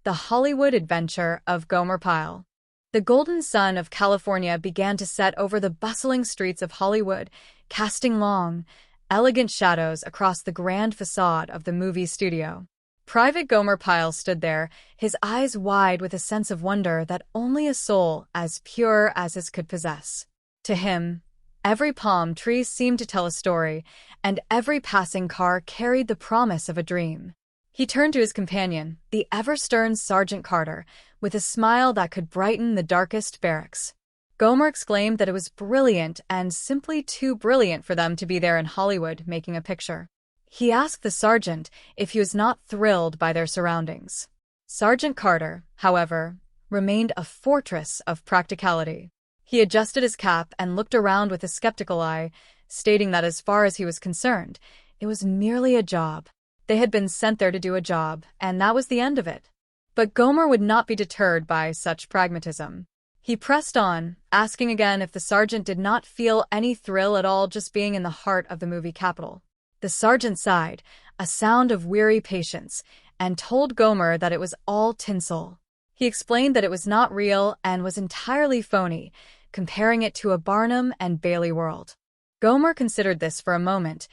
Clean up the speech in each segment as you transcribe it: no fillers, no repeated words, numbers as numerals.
The Hollywood Adventure of Gomer Pyle. The golden sun of California began to set over the bustling streets of Hollywood, casting long, elegant shadows across the grand facade of the movie studio. Private Gomer Pyle stood there, his eyes wide with a sense of wonder that only a soul as pure as his could possess. To him, every palm tree seemed to tell a story, and every passing car carried the promise of a dream. He turned to his companion, the ever-stern Sergeant Carter, with a smile that could brighten the darkest barracks. Gomer exclaimed that it was brilliant and simply too brilliant for them to be there in Hollywood making a picture. He asked the sergeant if he was not thrilled by their surroundings. Sergeant Carter, however, remained a fortress of practicality. He adjusted his cap and looked around with a skeptical eye, stating that as far as he was concerned, it was merely a job. They had been sent there to do a job, and that was the end of it. But Gomer would not be deterred by such pragmatism. He pressed on, asking again if the sergeant did not feel any thrill at all just being in the heart of the movie capital. The sergeant sighed, a sound of weary patience, and told Gomer that it was all tinsel. He explained that it was not real and was entirely phony, comparing it to a Barnum and Bailey world. Gomer considered this for a moment,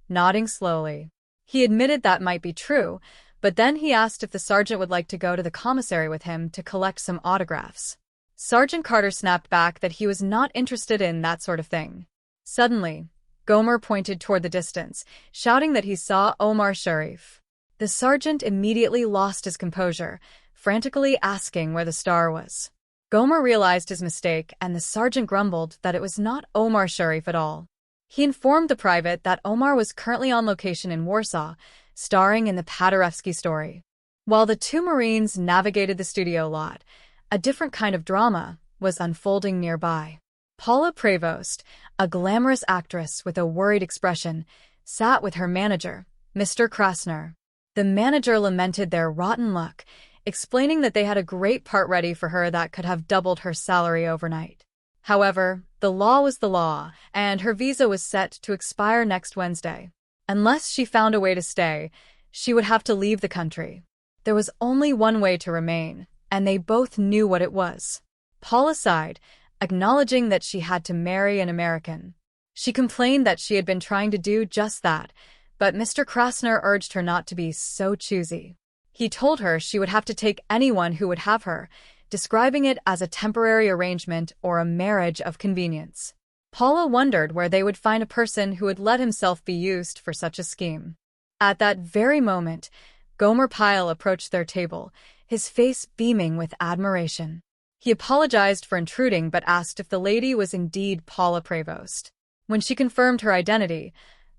nodding slowly. He admitted that might be true, but then he asked if the sergeant would like to go to the commissary with him to collect some autographs. Sergeant Carter snapped back that he was not interested in that sort of thing. Suddenly, Gomer pointed toward the distance, shouting that he saw Omar Sharif. The sergeant immediately lost his composure, frantically asking where the star was. Gomer realized his mistake, and the sergeant grumbled that it was not Omar Sharif at all. He informed the private that Omar was currently on location in Warsaw, starring in the Paderewski story. While the two Marines navigated the studio lot, a different kind of drama was unfolding nearby. Paula Prevost, a glamorous actress with a worried expression, sat with her manager, Mr. Krasner. The manager lamented their rotten luck, explaining that they had a great part ready for her that could have doubled her salary overnight. However, the law was the law, and her visa was set to expire next Wednesday. Unless she found a way to stay, she would have to leave the country. There was only one way to remain, and they both knew what it was. Paula sighed, acknowledging that she had to marry an American. She complained that she had been trying to do just that, but Mr. Krasner urged her not to be so choosy. He told her she would have to take anyone who would have her, describing it as a temporary arrangement or a marriage of convenience. Paula wondered where they would find a person who would let himself be used for such a scheme. At that very moment, Gomer Pyle approached their table, his face beaming with admiration. He apologized for intruding but asked if the lady was indeed Paula Prevost. When she confirmed her identity,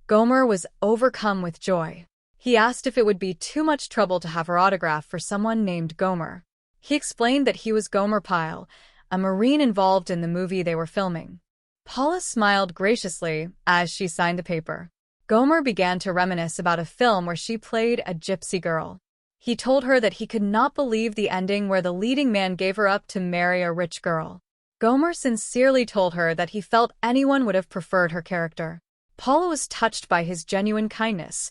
Gomer was overcome with joy. He asked if it would be too much trouble to have her autograph for someone named Gomer. He explained that he was Gomer Pyle, a Marine involved in the movie they were filming. Paula smiled graciously as she signed the paper. Gomer began to reminisce about a film where she played a gypsy girl. He told her that he could not believe the ending where the leading man gave her up to marry a rich girl. Gomer sincerely told her that he felt anyone would have preferred her character. Paula was touched by his genuine kindness,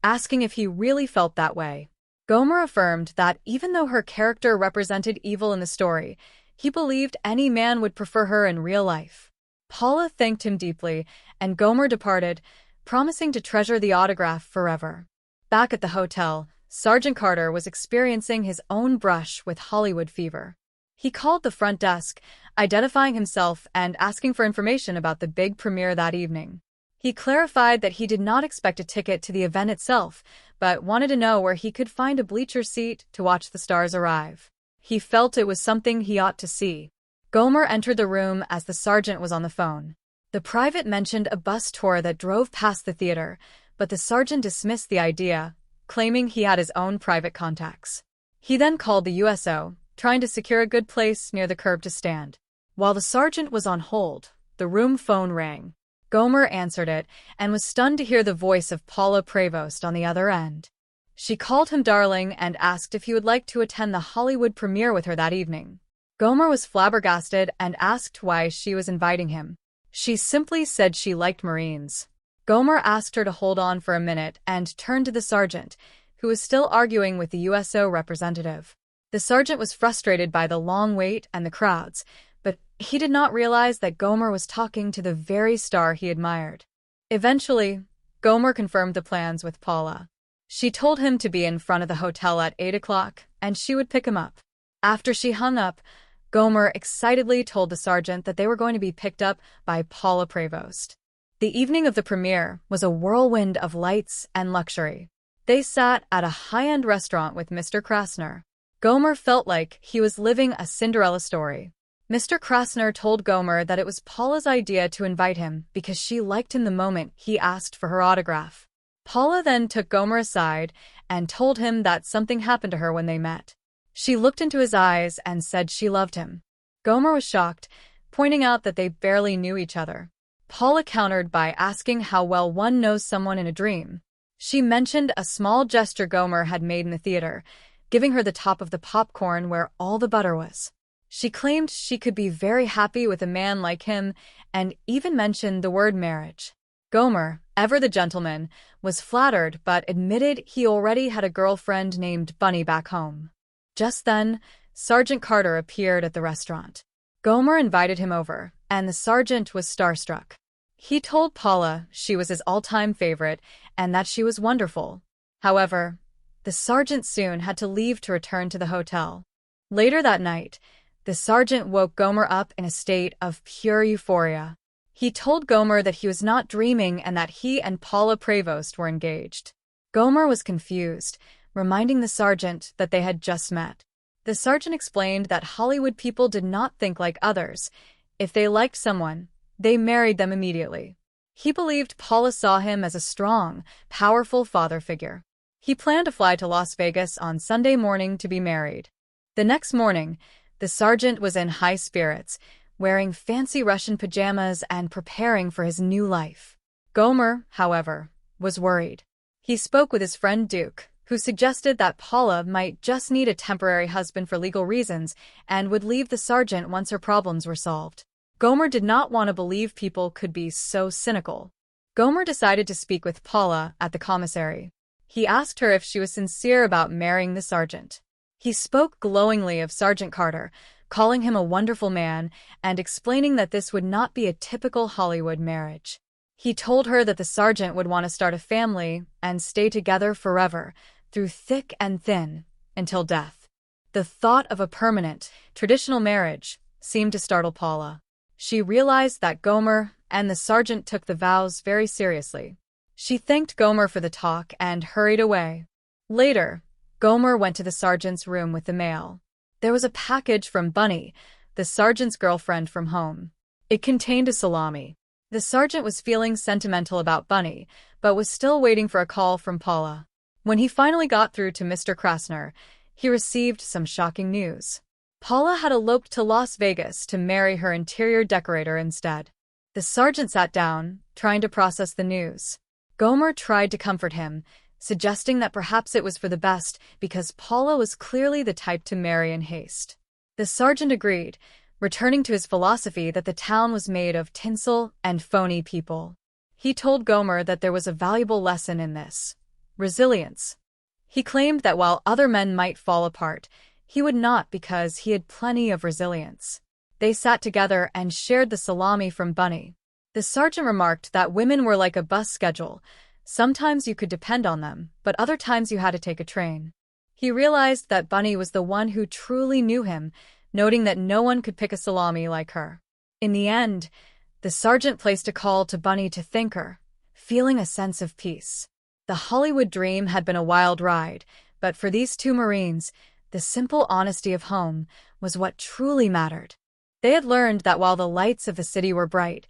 asking if he really felt that way. Gomer affirmed that even though her character represented evil in the story, he believed any man would prefer her in real life. Paula thanked him deeply, and Gomer departed, promising to treasure the autograph forever. Back at the hotel, Sergeant Carter was experiencing his own brush with Hollywood fever. He called the front desk, identifying himself and asking for information about the big premiere that evening. He clarified that he did not expect a ticket to the event itself, but wanted to know where he could find a bleacher seat to watch the stars arrive. He felt it was something he ought to see. Gomer entered the room as the sergeant was on the phone. The private mentioned a bus tour that drove past the theater, but the sergeant dismissed the idea, claiming he had his own private contacts. He then called the USO, trying to secure a good place near the curb to stand. While the sergeant was on hold, the room phone rang. Gomer answered it and was stunned to hear the voice of Paula Prevost on the other end. She called him darling and asked if he would like to attend the Hollywood premiere with her that evening. Gomer was flabbergasted and asked why she was inviting him. She simply said she liked Marines. Gomer asked her to hold on for a minute and turned to the sergeant, who was still arguing with the USO representative. The sergeant was frustrated by the long wait and the crowds, but he did not realize that Gomer was talking to the very star he admired. Eventually, Gomer confirmed the plans with Paula. She told him to be in front of the hotel at 8 o'clock, and she would pick him up. After she hung up, Gomer excitedly told the sergeant that they were going to be picked up by Paula Prevost. The evening of the premiere was a whirlwind of lights and luxury. They sat at a high-end restaurant with Mr. Krasner. Gomer felt like he was living a Cinderella story. Mr. Krasner told Gomer that it was Paula's idea to invite him because she liked him the moment he asked for her autograph. Paula then took Gomer aside and told him that something happened to her when they met. She looked into his eyes and said she loved him. Gomer was shocked, pointing out that they barely knew each other. Paula countered by asking how well one knows someone in a dream. She mentioned a small gesture Gomer had made in the theater, giving her the top of the popcorn where all the butter was. She claimed she could be very happy with a man like him and even mentioned the word marriage. Gomer, ever the gentleman, was flattered but admitted he already had a girlfriend named Bunny back home. Just then, Sergeant Carter appeared at the restaurant. Gomer invited him over, and the sergeant was starstruck. He told Paula she was his all-time favorite and that she was wonderful. However, the sergeant soon had to leave to return to the hotel. Later that night, the sergeant woke Gomer up in a state of pure euphoria. He told Gomer that he was not dreaming and that he and Paula Prevost were engaged. Gomer was confused, reminding the sergeant that they had just met. The sergeant explained that Hollywood people did not think like others. If they liked someone, they married them immediately. He believed Paula saw him as a strong, powerful father figure. He planned to fly to Las Vegas on Sunday morning to be married. The next morning, the sergeant was in high spirits, wearing fancy Russian pajamas and preparing for his new life. Gomer, however, was worried. He spoke with his friend Duke, who suggested that Paula might just need a temporary husband for legal reasons and would leave the sergeant once her problems were solved. Gomer did not want to believe people could be so cynical. Gomer decided to speak with Paula at the commissary. He asked her if she was sincere about marrying the sergeant. He spoke glowingly of Sergeant Carter, calling him a wonderful man and explaining that this would not be a typical Hollywood marriage. He told her that the sergeant would want to start a family and stay together forever, through thick and thin, until death. The thought of a permanent, traditional marriage seemed to startle Paula. She realized that Gomer and the sergeant took the vows very seriously. She thanked Gomer for the talk and hurried away. Later, Gomer went to the sergeant's room with the mail. There was a package from Bunny, the sergeant's girlfriend from home. It contained a salami. The sergeant was feeling sentimental about Bunny, but was still waiting for a call from Paula. When he finally got through to Mr. Krasner, he received some shocking news. Paula had eloped to Las Vegas to marry her interior decorator instead. The sergeant sat down, trying to process the news. Gomer tried to comfort him, suggesting that perhaps it was for the best because Paula was clearly the type to marry in haste. The sergeant agreed, returning to his philosophy that the town was made of tinsel and phony people. He told Gomer that there was a valuable lesson in this: resilience. He claimed that while other men might fall apart, he would not because he had plenty of resilience. They sat together and shared the salami from Bunny. The sergeant remarked that women were like a bus schedule. Sometimes you could depend on them, but other times you had to take a train. He realized that Bunny was the one who truly knew him, noting that no one could pick a salami like her. In the end, the sergeant placed a call to Bunny to thank her, feeling a sense of peace. The Hollywood dream had been a wild ride, but for these two Marines, the simple honesty of home was what truly mattered. They had learned that while the lights of the city were bright,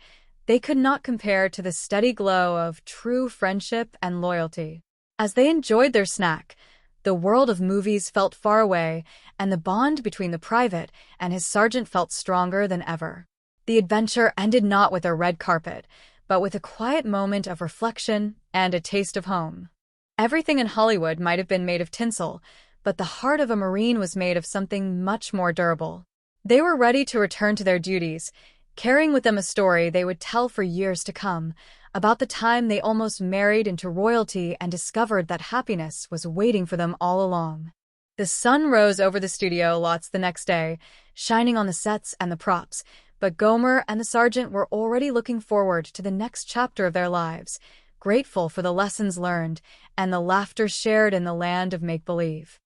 they could not compare to the steady glow of true friendship and loyalty. As they enjoyed their snack, the world of movies felt far away, and the bond between the private and his sergeant felt stronger than ever. The adventure ended not with a red carpet, but with a quiet moment of reflection and a taste of home. Everything in Hollywood might have been made of tinsel, but the heart of a Marine was made of something much more durable. They were ready to return to their duties, carrying with them a story they would tell for years to come, about the time they almost married into royalty and discovered that happiness was waiting for them all along. The sun rose over the studio lots the next day, shining on the sets and the props, but Gomer and the sergeant were already looking forward to the next chapter of their lives, grateful for the lessons learned and the laughter shared in the land of make-believe.